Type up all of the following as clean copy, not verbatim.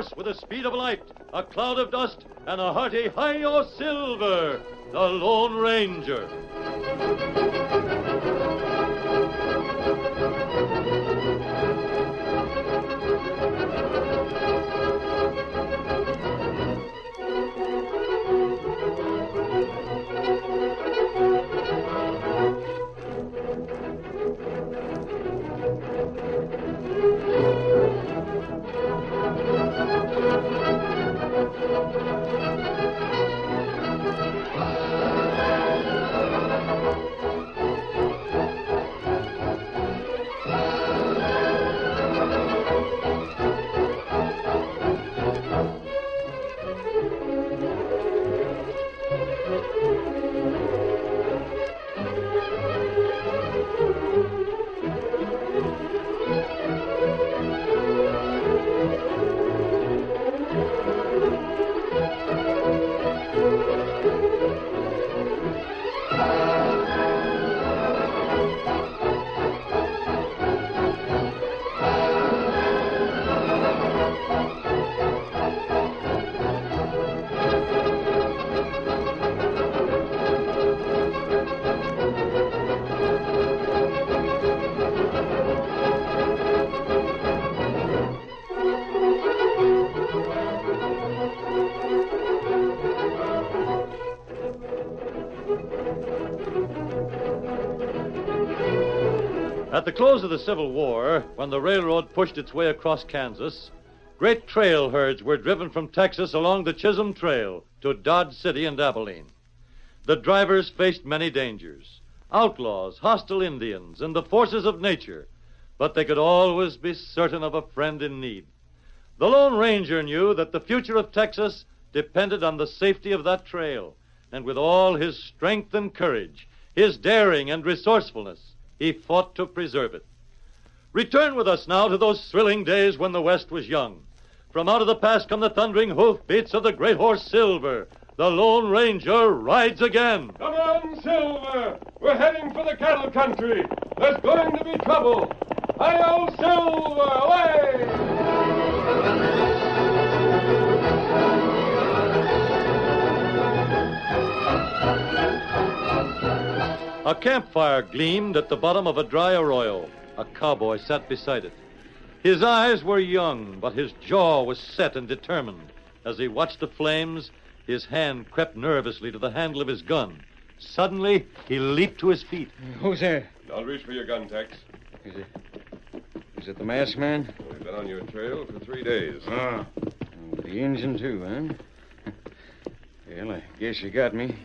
horse with the speed of light, a cloud of dust, and a hearty Hi-Yo Silver, the Lone Ranger. At the close of the Civil War, when the railroad pushed its way across Kansas, great trail herds were driven from Texas along the Chisholm Trail to Dodge City and Abilene. The drivers faced many dangers, outlaws, hostile Indians, and the forces of nature, but they could always be certain of a friend in need. The Lone Ranger knew that the future of Texas depended on the safety of that trail, and with all his strength and courage, his daring and resourcefulness, he fought to preserve it. Return with us now to those thrilling days when the West was young. From out of the past come the thundering hoofbeats of the great horse Silver. The Lone Ranger rides again. Come on, Silver. We're heading for the cattle country. There's going to be trouble. Hi-yo, Silver, away! A campfire gleamed at the bottom of a dry arroyo. A cowboy sat beside it. His eyes were young, but his jaw was set and determined. As he watched the flames, his hand crept nervously to the handle of his gun. Suddenly, he leaped to his feet. Who's there? Don't reach for your gun, Tex. Is it the masked man? We've been on your trail for 3 days. Ah. The engine, too, huh? Well, I guess you got me.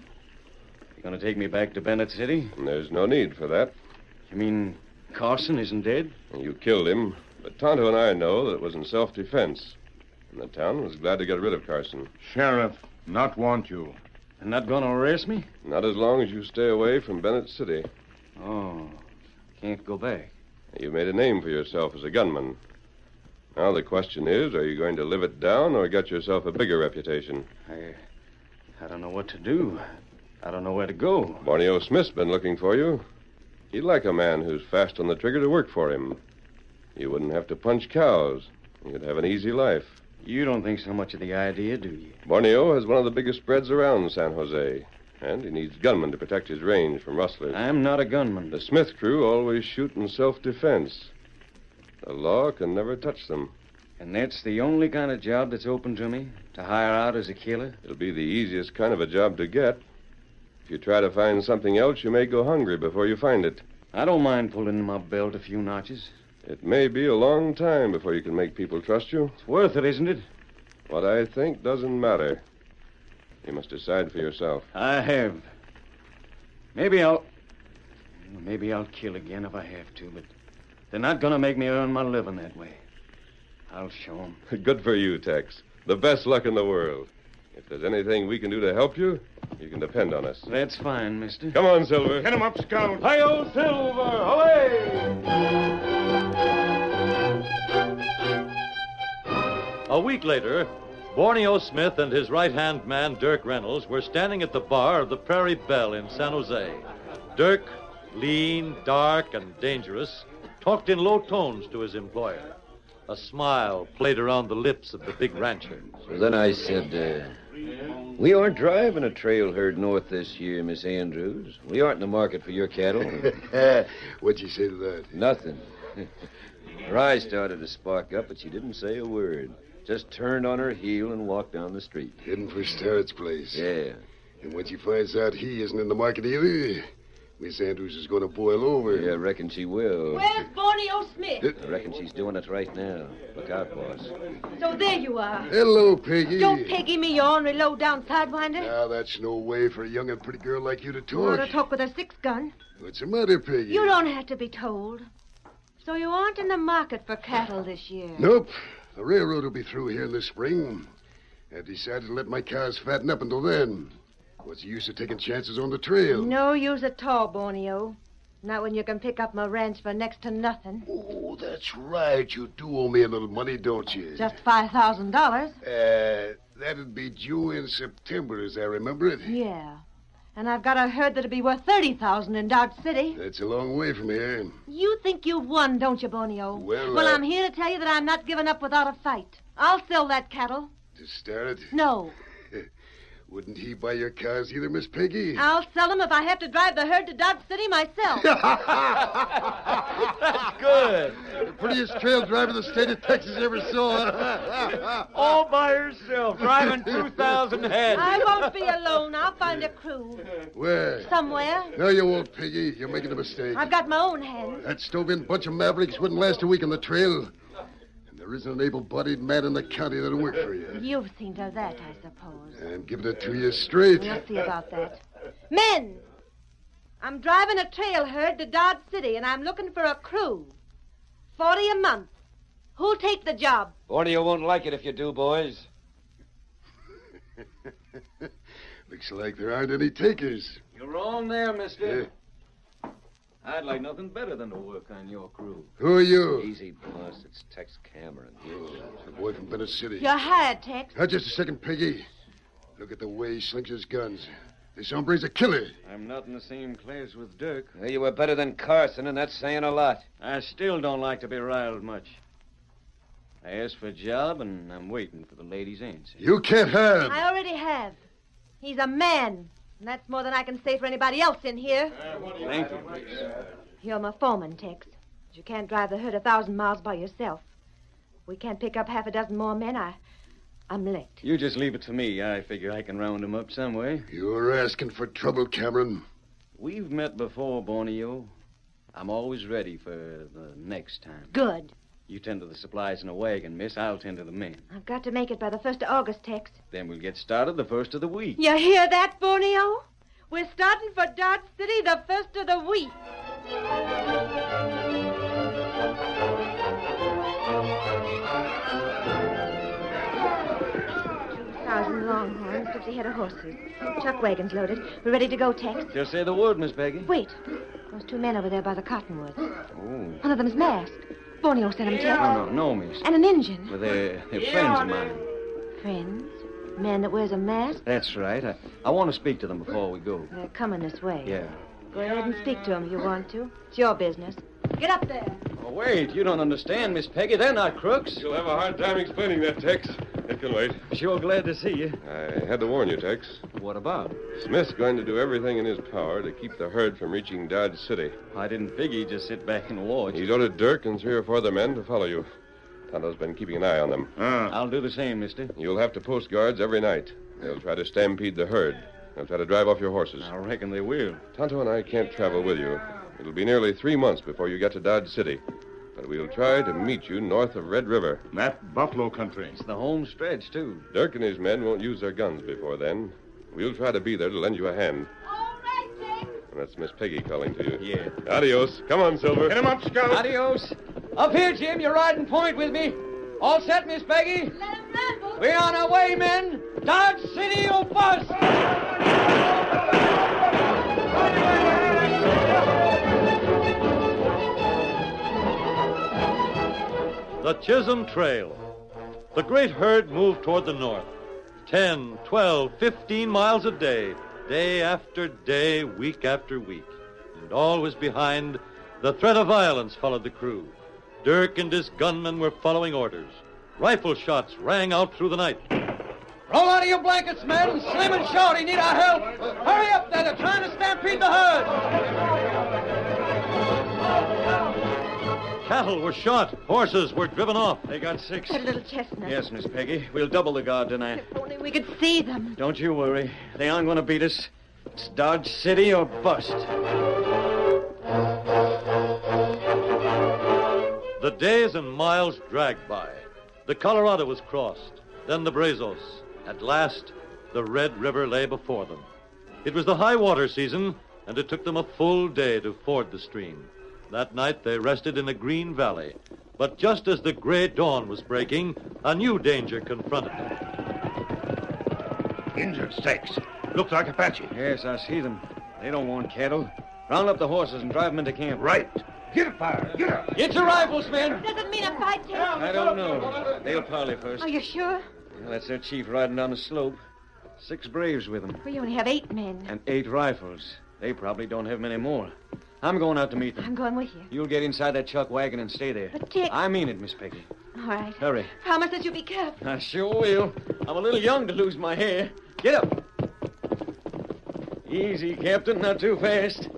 You gonna take me back to Bennett City? There's no need for that. You mean Carson isn't dead? You killed him, but Tonto and I know that it was in self-defense. And the town was glad to get rid of Carson. Sheriff, not want you. They're not gonna arrest me? Not as long as you stay away from Bennett City. Oh, can't go back. You've made a name for yourself as a gunman. Now the question is, are you going to live it down or get yourself a bigger reputation? I don't know what to do. I don't know where to go. Borneo Smith's been looking for you. He'd like a man who's fast on the trigger to work for him. You wouldn't have to punch cows. You'd have an easy life. You don't think so much of the idea, do you? Borneo has one of the biggest spreads around San Jose, and he needs gunmen to protect his range from rustlers. I'm not a gunman. The Smith crew always shoot in self-defense. The law can never touch them. And that's the only kind of job that's open to me? To hire out as a killer? It'll be the easiest kind of a job to get. If you try to find something else, you may go hungry before you find it. I don't mind pulling my belt a few notches. It may be a long time before you can make people trust you. It's worth it, isn't it? What I think doesn't matter. You must decide for yourself. I have. Maybe I'll kill again if I have to, but they're not going to make me earn my living that way. I'll show them. Good for you, Tex. The best luck in the world. If there's anything we can do to help you, you can depend on us. That's fine, mister. Come on, Silver. Get him up, Scout. Hi-yo, Silver! Away! A week later, Borneo Smith and his right-hand man, Dirk Reynolds, were standing at the bar of the Prairie Belle in San Jose. Dirk, lean, dark, and dangerous, talked in low tones to his employer. A smile played around the lips of the big rancher. So then I said, we aren't driving a trail herd north this year, Miss Andrews. We aren't in the market for your cattle. What'd you say to that? Nothing. Her eyes started to spark up, but she didn't say a word. Just turned on her heel and walked down the street. Heading for Starrett's place. Yeah. And when she finds out he isn't in the market either, Miss Andrews is going to boil over. Yeah, I reckon she will. Where's Borneo Smith? I reckon she's doing it right now. Look out, boss. So there you are. Hello, Peggy. Don't Peggy me, you ornery low-down sidewinder. Now, that's no way for a young and pretty girl like you to You ought talk. to talk with a six-gun. What's the matter, Peggy? You don't have to be told. So you aren't in the market for cattle this year? Nope. The railroad will be through here in the spring. I've decided to let my cows fatten up until then. What's the use of taking chances on the trail? No use at all, Borneo. Not when you can pick up my ranch for next to nothing. Oh, that's right. You do owe me a little money, don't you? Just $5,000. That'd be due in September, as I remember it. Yeah. And I've got a herd that'd be worth $30,000 in Dodge City. That's a long way from here. You think you've won, don't you, Borneo? Well, I'm here to tell you that I'm not giving up without a fight. I'll sell that cattle. To start it? No. Wouldn't he buy your cows either, Miss Peggy? I'll sell them if I have to drive the herd to Dodge City myself. That's good. The prettiest trail driver the state of Texas ever saw. All by herself, driving 2,000 head. I won't be alone. I'll find a crew. Where? Somewhere. No, you won't, Peggy. You're making a mistake. I've got my own hands. That stove-in bunch of mavericks wouldn't last a week on the trail. And there isn't an able-bodied man in the county that'll work for you. You've seen to that, I suppose. I'm giving it to you straight. We'll see about that. Men! I'm driving a trail herd to Dodge City, and I'm looking for a crew. 40 a month. Who'll take the job? Borneo won't like it if you do, boys. Looks like there aren't any takers. You're wrong there, mister. Yeah. I'd like nothing better than to work on your crew. Who are you? Easy, boss. It's Tex Cameron. Oh, it's a boy from Venice City. You're hired, Tex. Now, just a second, Peggy. Look at the way he slings his guns. This hombre's a killer. I'm not in the same class with Dirk. Well, you were better than Carson, and that's saying a lot. I still don't like to be riled much. I asked for a job, and I'm waiting for the lady's answer. You can't have. I already have. He's a man. And that's more than I can say for anybody else in here. Thank you, Tex. You're my foreman, Tex. But you can't drive the herd 1,000 miles by yourself. We can't pick up half a dozen more men. I'm licked. You just leave it to me. I figure I can round them up some way. You're asking for trouble, Cameron. We've met before, Borneo. I'm always ready for the next time. Good. You tend to the supplies in a wagon, miss. I'll tend to the men. I've got to make it by the 1st of August, Tex. Then we'll get started the first of the week. You hear that, Borneo? We're starting for Dodge City the 1st of the week. 2,000 longhorns, 50 head of horses. Chuck wagons loaded. We're ready to go, Tex. Just say the word, Miss Peggy. Wait. Those two men over there by the cottonwoods. Oh. One of them's masked. Borneo sent him, Tex. No, miss. And an Injun. Well, they're friends of mine. Friends? Man that wears a mask? That's right. I want to speak to them before we go. They're coming this way. Yeah. Go ahead and speak to them if you want to. It's your business. Get up there. Oh, wait. You don't understand, Miss Peggy. They're not crooks. You'll have a hard time explaining that, Tex. It can wait. Sure glad to see you. I had to warn you, Tex. What about? Smith's going to do everything in his power to keep the herd from reaching Dodge City. I didn't figure you'd just sit back and watch. He's ordered Dirk and 3 or 4 other men to follow you. Tonto's been keeping an eye on them. I'll do the same, mister. You'll have to post guards every night. They'll try to stampede the herd. They'll try to drive off your horses. I reckon they will. Tonto and I can't travel with you. It'll be nearly 3 months before you get to Dodge City. But we'll try to meet you north of Red River. That buffalo country. It's the home stretch, too. Dirk and his men won't use their guns before then. We'll try to be there to lend you a hand. All right, Tex. And that's Miss Peggy calling to you. Yeah. Adios. Come on, Silver. Get him up, Scout. Adios. Up here, Jim. You're riding point with me. All set, Miss Peggy? Let him ramble. We're on our way, men. Dodge City or bust. The Chisholm Trail. The great herd moved toward the north. 10, 12, 15 miles a day after day, week after week. And always behind, the threat of violence followed the crew. Dirk and his gunmen were following orders. Rifle shots rang out through the night. Roll out of your blankets, men. Slim and Shorty need our help. Hurry up there. They're trying to stampede the herd. Cattle were shot. Horses were driven off. They got 6. That little chestnut. Yes, Miss Peggy. We'll double the guard tonight. If only we could see them. Don't you worry. They aren't going to beat us. It's Dodge City or bust. The days and miles dragged by. The Colorado was crossed, then the Brazos. At last, the Red River lay before them. It was the high water season, and it took them a full day to ford the stream. That night, they rested in a green valley. But just as the gray dawn was breaking, a new danger confronted them. Injured stakes. Looks like Apache. Yes, I see them. They don't want cattle. Round up the horses and drive them into camp. Right. Get it, fire. Get it. Get your rifles, men. Does it mean a fight, Tex? I don't know. They'll parley first. Are you sure? Well, that's their chief riding down the slope. 6 braves with them. We only have 8 men. And 8 rifles. They probably don't have many more. I'm going out to meet them. I'm going with you. You'll get inside that chuck wagon and stay there. But, Tex... I mean it, Miss Peggy. All right. Hurry. Promise that you'll be careful. I sure will. I'm a little young to lose my hair. Get up. Easy, Captain. Not too fast.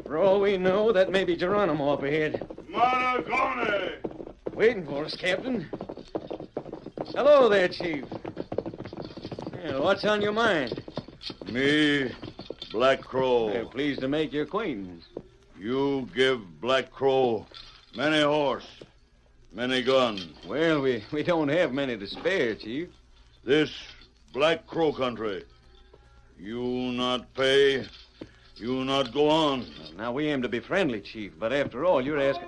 For all we know, that may be Geronimo up ahead. Monagone! Waiting for us, Captain. Hello there, Chief. Well, what's on your mind? Me, Black Crow. We're pleased to make your acquaintance. You give Black Crow many horse, many gun. Well, we don't have many to spare, Chief. This Black Crow country. You not pay, you not go on. Well, now, we aim to be friendly, Chief, but after all, you're asking...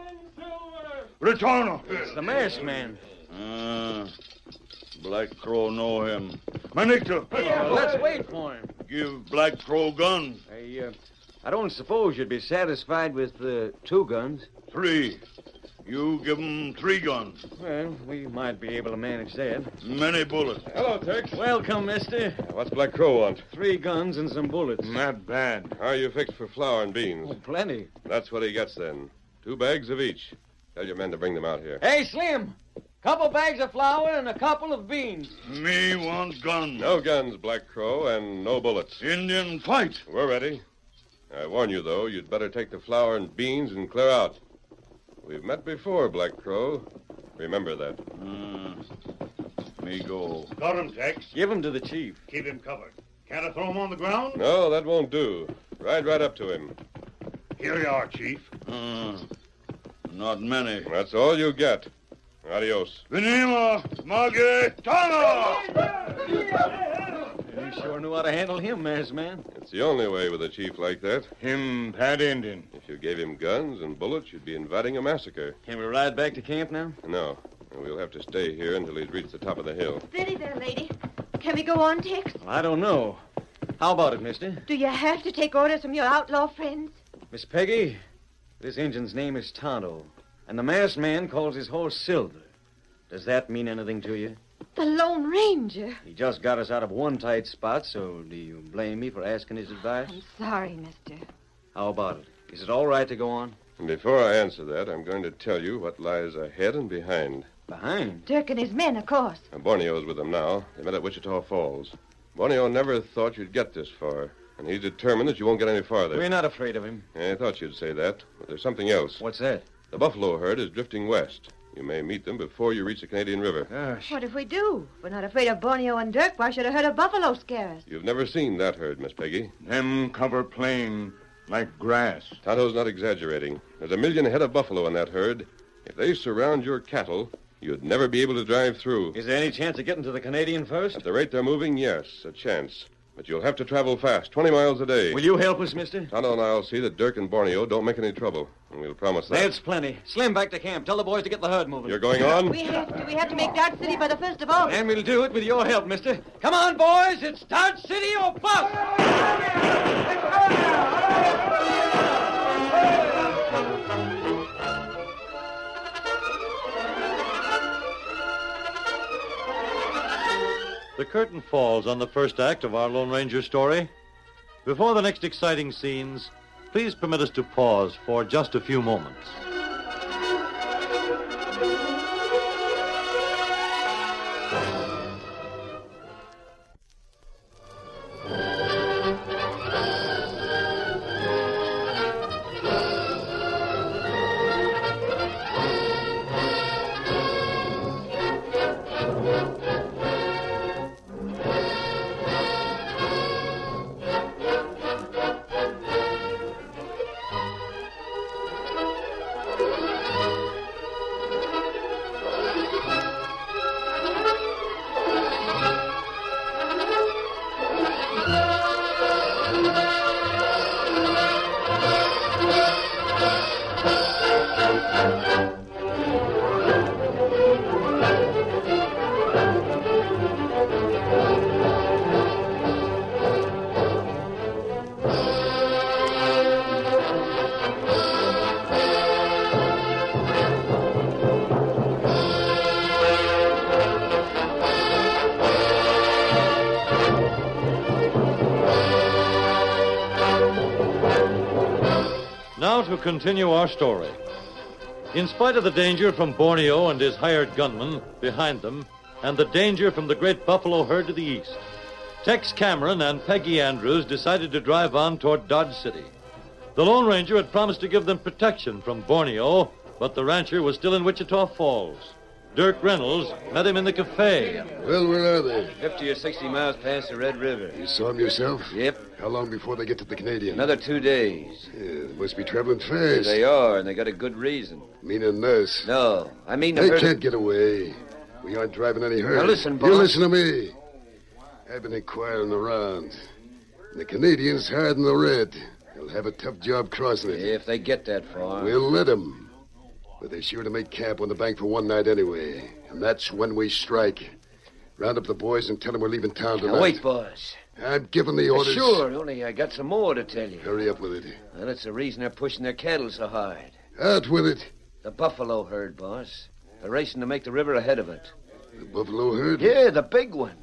Retorno. It's the masked man. Black Crow know him. Manicto. Well, let's wait for him. Give Black Crow gun. I don't suppose you'd be satisfied with 2 guns. 3. You give 'em 3 guns. Well, we might be able to manage that. Many bullets. Hello, Tex. Welcome, mister. What's Black Crow want? 3 guns and some bullets. Not bad. How are you fixed for flour and beans? Oh, plenty. That's what he gets then. 2 bags of each. Tell your men to bring them out here. Hey, Slim. Couple bags of flour and a couple of beans. Me want gun. No guns, Black Crow, and no bullets. Indian fight. We're ready. I warn you, though, you'd better take the flour and beans and clear out. We've met before, Black Crow. Remember that. Me go. Got him, Tex. Give them to the chief. Keep him covered. Can't I throw him on the ground? No, that won't do. Ride right up to him. Here you are, Chief. Not many. That's all you get. Adios. Venima, Magetana! You sure knew how to handle him, masked man. It's the only way with a chief like that. Him bad Indian. If you gave him guns and bullets, you'd be inviting a massacre. Can we ride back to camp now? No. We'll have to stay here until he's reached the top of the hill. Steady there, lady. Can we go on, Tex? Well, I don't know. How about it, mister? Do you have to take orders from your outlaw friends? Miss Peggy, this Injun's name is Tonto, and the masked man calls his horse Silver. Does that mean anything to you? The Lone Ranger. He just got us out of one tight spot, so do you blame me for asking his advice? I'm sorry, mister. How about it? Is it all right to go on? And before I answer that, I'm going to tell you what lies ahead and behind. Behind? Dirk and his men, of course. Borneo's with them now. They met at Wichita Falls. Borneo never thought you'd get this far, and he's determined that you won't get any farther. We're not afraid of him. I thought you'd say that, but there's something else. What's that? The buffalo herd is drifting west. You may meet them before you reach the Canadian River. Gosh. What if we do? We're not afraid of Borneo and Dirk. Why should a herd of buffalo scare us? You've never seen that herd, Miss Peggy. Them cover plain like grass. Tonto's not exaggerating. There's 1 million head of buffalo in that herd. If they surround your cattle, you'd never be able to drive through. Is there any chance of getting to the Canadian first? At the rate they're moving, yes, a chance. But you'll have to travel fast, 20 miles a day. Will you help us, mister? Tonto and I'll see that Dirk and Borneo don't make any trouble. And we'll promise that. That's plenty. Slim, back to camp. Tell the boys to get the herd moving. You're going on? We have to make Dodge City by the 1st of August. And we'll do it with your help, mister. Come on, boys. It's Dodge City or bust. The curtain falls on the first act of our Lone Ranger story. Before the next exciting scenes, please permit us to pause for just a few moments. continue our story. In spite of the danger from Borneo and his hired gunmen behind them, and the danger from the great buffalo herd to the east, Tex Cameron and Peggy Andrews decided to drive on toward Dodge City. The Lone Ranger had promised to give them protection from Borneo, but the rancher was still in Wichita Falls. Dirk Reynolds met him in the cafe. Well, where are they? 50 or 60 miles past the Red River. You saw them yourself? Yep. How long before they get to the Canadian? Another 2 days. Yeah, they must be traveling fast. Yeah, they are, and they got a good reason. Meaning us. No, I mean They can't get away. We aren't driving any herd. Now listen, boss. You listen to me. I've been inquiring around. The Canadians hard in the red. They'll have a tough job crossing it. If they get that far. We'll let them. But they're sure to make camp on the bank for one night anyway. And that's when we strike. Round up the boys and tell them we're leaving town tonight. Now, wait, boss. I'm giving the orders. Sure, only I got some more to tell you. Hurry up with it. Well, that's the reason they're pushing their cattle so hard. Out with it. The buffalo herd, boss. They're racing to make the river ahead of it. The buffalo herd? Yeah, the big one.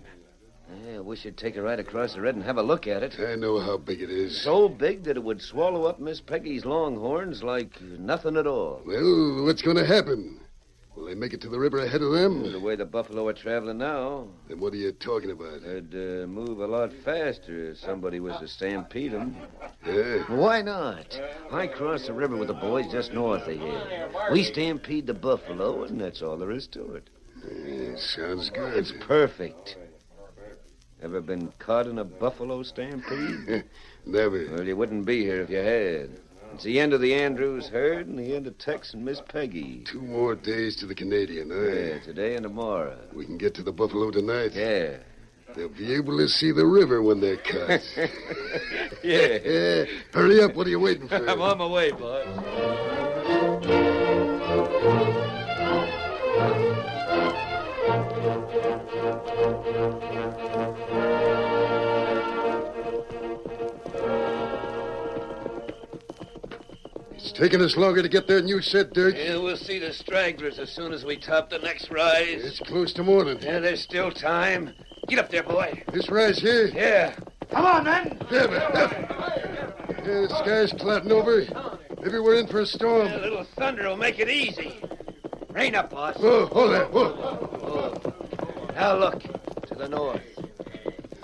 I wish you'd take a ride across the red and have a look at it. I know how big it is. So big that it would swallow up Miss Peggy's longhorns like nothing at all. Well, what's going to happen? Will they make it to the river ahead of them? The way the buffalo are traveling now. Then what are you talking about? They'd move a lot faster if somebody was to stampede them. Yeah. Why not? I cross the river with the boys just north of here. We stampede the buffalo, and that's all there is to it. Sounds good. It's perfect. Ever been caught in a buffalo stampede? Never. Well, you wouldn't be here if you had. It's the end of the Andrews herd and the end of Tex and Miss Peggy. 2 more days to the Canadian, huh? Yeah, today and tomorrow. We can get to the buffalo tonight. Yeah. They'll be able to see the river when they're cut. Yeah. Hurry up. What are you waiting for? I'm on my way, boss. It's taking us longer to get there than you said, Dirk. Yeah, we'll see the stragglers as soon as we top the next rise. It's close to morning. Yeah, there's still time. Get up there, boy. This rise here? Yeah. Come on, men. The sky's clouding over. Maybe we're in for a storm. A little thunder will make it easy. Rain up, boss. Whoa, hold that. Whoa. Oh. Now look, to the north.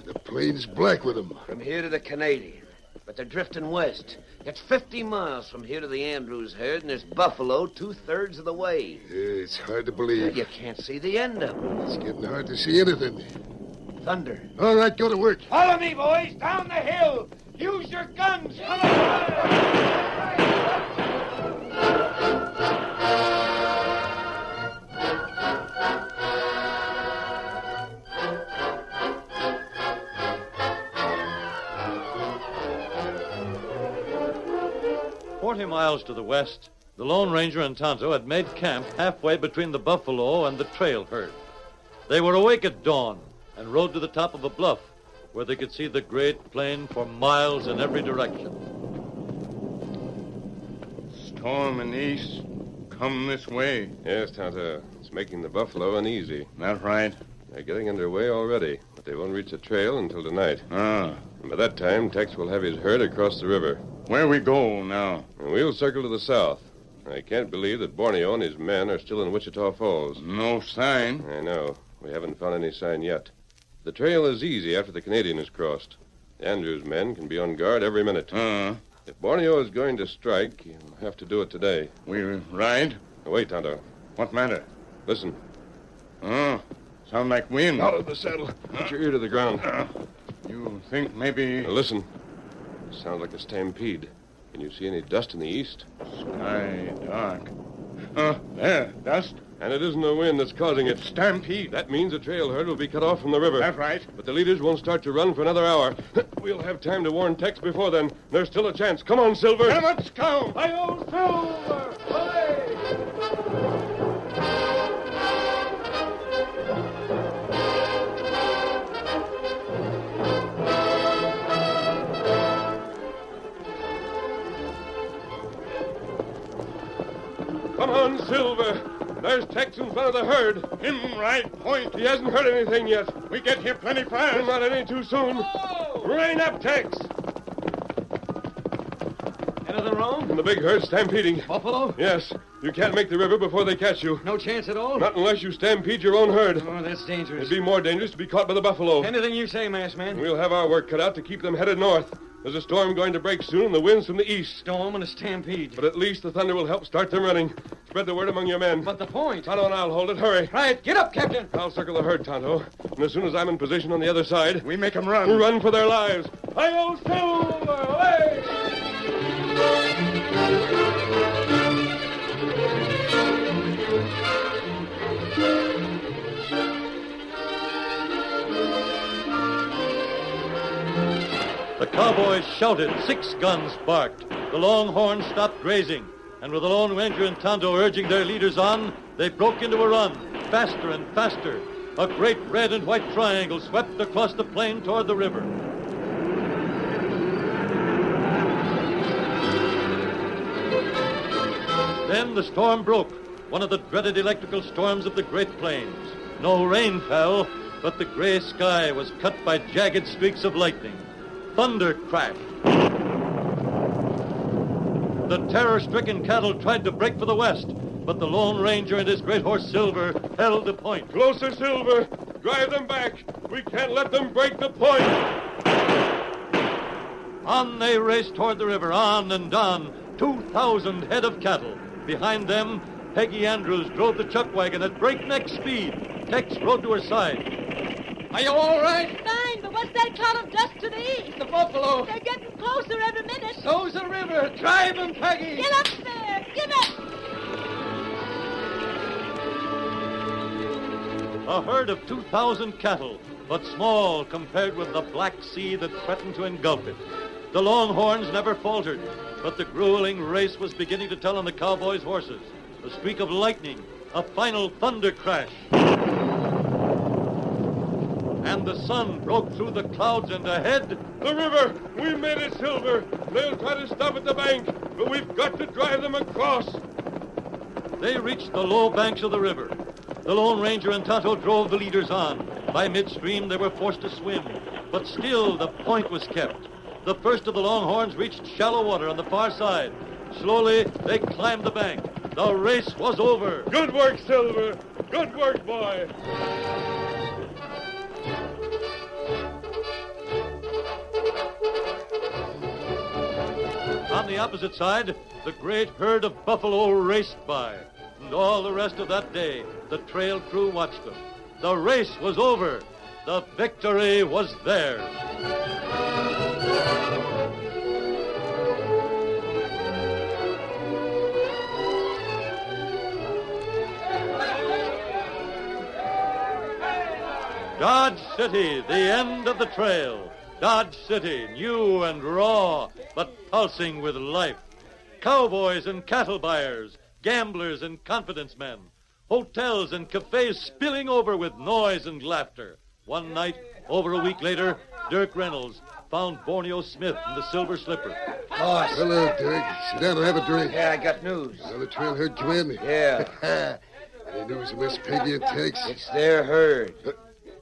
The plain's black with them. From here to the Canadian. But they're drifting west. It's 50 miles from here to the Andrews herd, and there's buffalo 2/3 of the way. Yeah, it's hard to believe. You can't see the end of it. It's getting hard to see anything. Thunder. All right, go to work. Follow me, boys, down the hill. Use your guns. Come on. 40 miles to the west, the Lone Ranger and Tonto had made camp halfway between the buffalo and the trail herd. They were awake at dawn and rode to the top of a bluff where they could see the great plain for miles in every direction. Storm in the east. Come this way. Yes, Tonto. It's making the buffalo uneasy. That right? They're getting underway already, but they won't reach the trail until tonight. Ah. And by that time, Tex will have his herd across the river. Where we go now? And we'll circle to the south. I can't believe that Borneo and his men are still in Wichita Falls. No sign. I know. We haven't found any sign yet. The trail is easy after the Canadian is crossed. The Andrews men can be on guard every minute. If Borneo is going to strike, he'll have to do it today. We ride? Wait, Tonto. What matter? Listen. Oh, sound like wind. Out of the saddle. Put your ear to the ground. You think maybe... Now listen. It sounds like a stampede. Can you see any dust in the east? Sky dark. There, dust. And it isn't the wind that's causing it. Stampede. That means the trail herd will be cut off from the river. That's right. But the leaders won't start to run for another hour. We'll have time to warn Tex before then. There's still a chance. Come on, Silver. Let's go. Hi-yo, Silver! Come on, Silver. There's Tex in front of the herd. Him right point. He hasn't heard anything yet. We get here plenty fast. Not any too soon. Whoa! Rein up, Tex. Get Anything wrong? And the big herd's stampeding. Buffalo? Yes. You can't make the river before they catch you. No chance at all? Not unless you stampede your own herd. Oh, that's dangerous. It'd be more dangerous to be caught by the buffalo. Anything you say, masked man. We'll have our work cut out to keep them headed north. There's a storm going to break soon, and the wind's from the east. Storm and a stampede. But at least the thunder will help start them running. Spread the word among your men. But the point. Tonto and I'll hold it. Hurry. Right. Get up, Captain. I'll circle the herd, Tonto. And as soon as I'm in position on the other side, We make 'em run. we'll run for their lives. Hi-yo, Silver! Away! The cowboys shouted. 6 guns barked. The longhorns stopped grazing. And with the Lone Ranger and Tonto urging their leaders on, they broke into a run, faster and faster. A great red and white triangle swept across the plain toward the river. Then the storm broke, one of the dreaded electrical storms of the Great Plains. No rain fell, but the gray sky was cut by jagged streaks of lightning. Thunder crashed. The terror-stricken cattle tried to break for the west, but the Lone Ranger and his great horse Silver held the point. Closer, Silver. Drive them back. We can't let them break the point. On they raced toward the river, on and on, 2,000 head of cattle. Behind them, Peggy Andrews drove the chuck wagon at breakneck speed. Tex rode to her side. Are you all right? Fine, but what's that cloud of dust to the east? The buffalo. They're getting closer every minute. So's the river. Drive 'em, Peggy. Get up there! Get up! A herd of 2,000 cattle, but small compared with the black sea that threatened to engulf it. The Longhorns never faltered, but the grueling race was beginning to tell on the cowboys' horses. A streak of lightning, a final thunder crash. And the sun broke through the clouds, and ahead, The river! We made it, Silver. They'll try to stop at the bank, but we've got to drive them across. they reached the low banks of the river. The Lone Ranger and Tonto drove the leaders on. By midstream, they were forced to swim, but still the point was kept. The first of the Longhorns reached shallow water on the far side. Slowly, they climbed the bank. The race was over. Good work, Silver. Good work, boy. On the opposite side, the great herd of buffalo raced by. And all the rest of that day, the trail crew watched them. The race was over. The victory was theirs. Dodge City, the end of the trail. Dodge City, new and raw, but pulsing with life. Cowboys and cattle buyers, gamblers and confidence men. Hotels and cafes spilling over with noise and laughter. One night, over a week later, Dirk Reynolds found Borneo Smith in the Silver Slipper. Boss. Hello, Dirk. Sit down and have a drink. Yeah, I got news. Another trail herd come in? Yeah. Any news of Miss Peggy and Tex? It's their herd.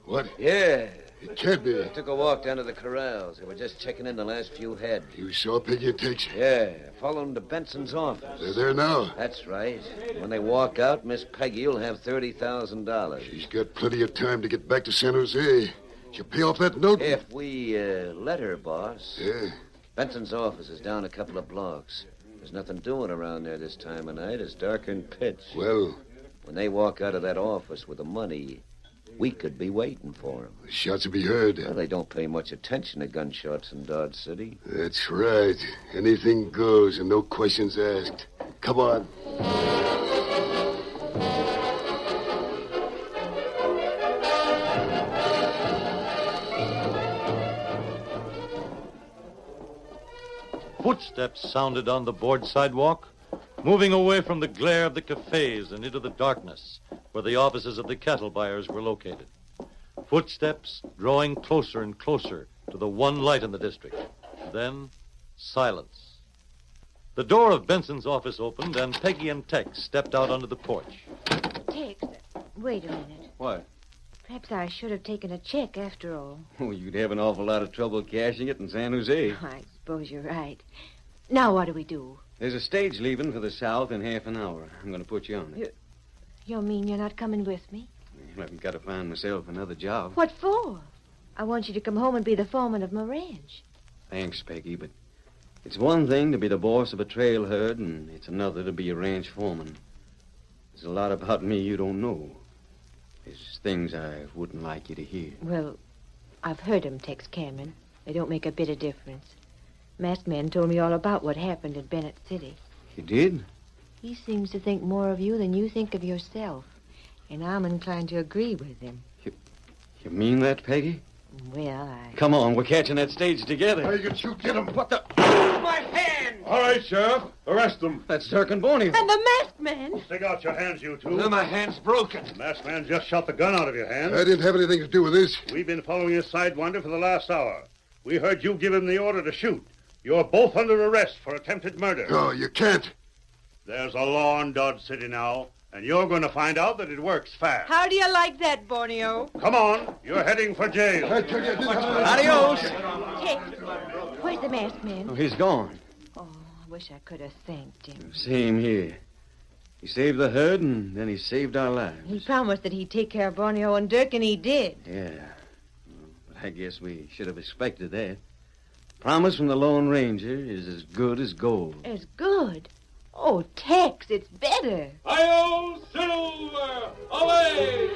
What? Yeah. It can't be. I took a walk down to the corrals. They were just checking in the last few head. You saw Peggy and Tex? Yeah. Followed them to Benson's office. They're there now. That's right. When they walk out, Miss Peggy will have $30,000. She's got plenty of time to get back to San Jose. She'll pay off that note. If we let her, boss. Yeah. Benson's office is down a couple of blocks. There's nothing doing around there this time of night. It's dark and pitch. Well, When they walk out of that office with the money, we could be waiting for them. the shots will be heard. Well, they don't pay much attention to gunshots in Dodge City. That's right. Anything goes and no questions asked. Come on. Footsteps sounded on the board sidewalk, moving away from the glare of the cafes and into the darkness where the offices of the cattle buyers were located. Footsteps drawing closer and closer to the one light in the district. Then, silence. The door of Benson's office opened, and Peggy and Tex stepped out onto the porch. Tex, wait a minute. What? Perhaps I should have taken a check after all. Oh, you'd have an awful lot of trouble cashing it in San Jose. I suppose you're right. Now what do we do? There's a stage leaving for the south in half an hour. I'm going to put you on it. You mean you're not coming with me? I've got to find myself another job. What for? I want you to come home and be the foreman of my ranch. Thanks, Peggy, but it's one thing to be the boss of a trail herd, and it's another to be a ranch foreman. There's a lot about me you don't know. There's things I wouldn't like you to hear. Well, I've heard him, Tex Cameron. They don't make a bit of difference. Masked Man told me all about what happened in Bennett City. He did? He seems to think more of you than you think of yourself. And I'm inclined to agree with him. You mean that, Peggy? Well, Come on, we're catching that stage together. Hey, you shoot, get him. What the... My hand! All right, Sheriff. Arrest them. That's Dirk and Boney. And the masked man. Stick out your hands, you two. My hand's broken. The masked man just shot the gun out of your hand. I didn't have anything to do with this. We've been following his sidewinder for the last hour. We heard you give him the order to shoot. You're both under arrest for attempted murder. Oh, you can't. There's a law in Dodge City now, and you're going to find out that it works fast. How do you like that, Borneo? Come on. You're heading for jail. I tell you, I didn't have Adios. Tex, where's the masked man? Oh, he's gone. Oh, I wish I could have thanked him. Same here. He saved the herd, and then he saved our lives. He promised that he'd take care of Borneo and Dirk, and he did. Yeah. But I guess we should have expected that. Promise from the Lone Ranger is as good as gold. As good. Oh, Tex, it's better. Hi-yo, Silver! Away!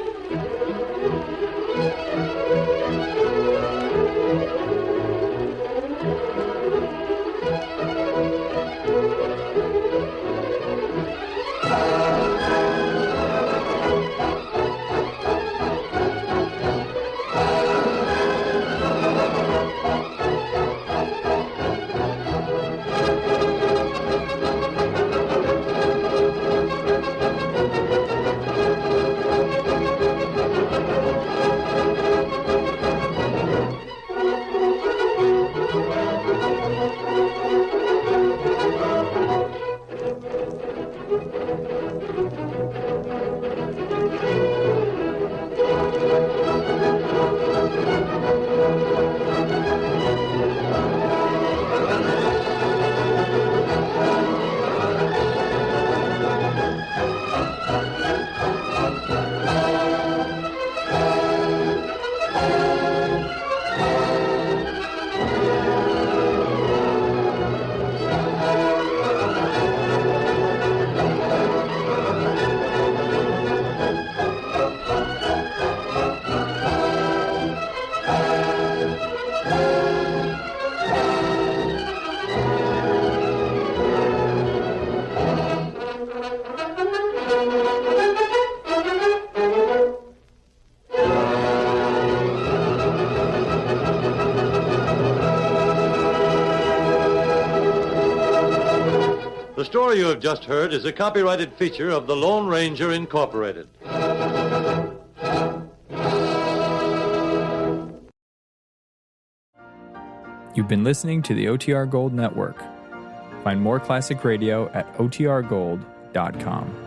The story you have just heard is a copyrighted feature of the Lone Ranger Incorporated. You've been listening to the OTR Gold Network. Find more classic radio at otrgold.com.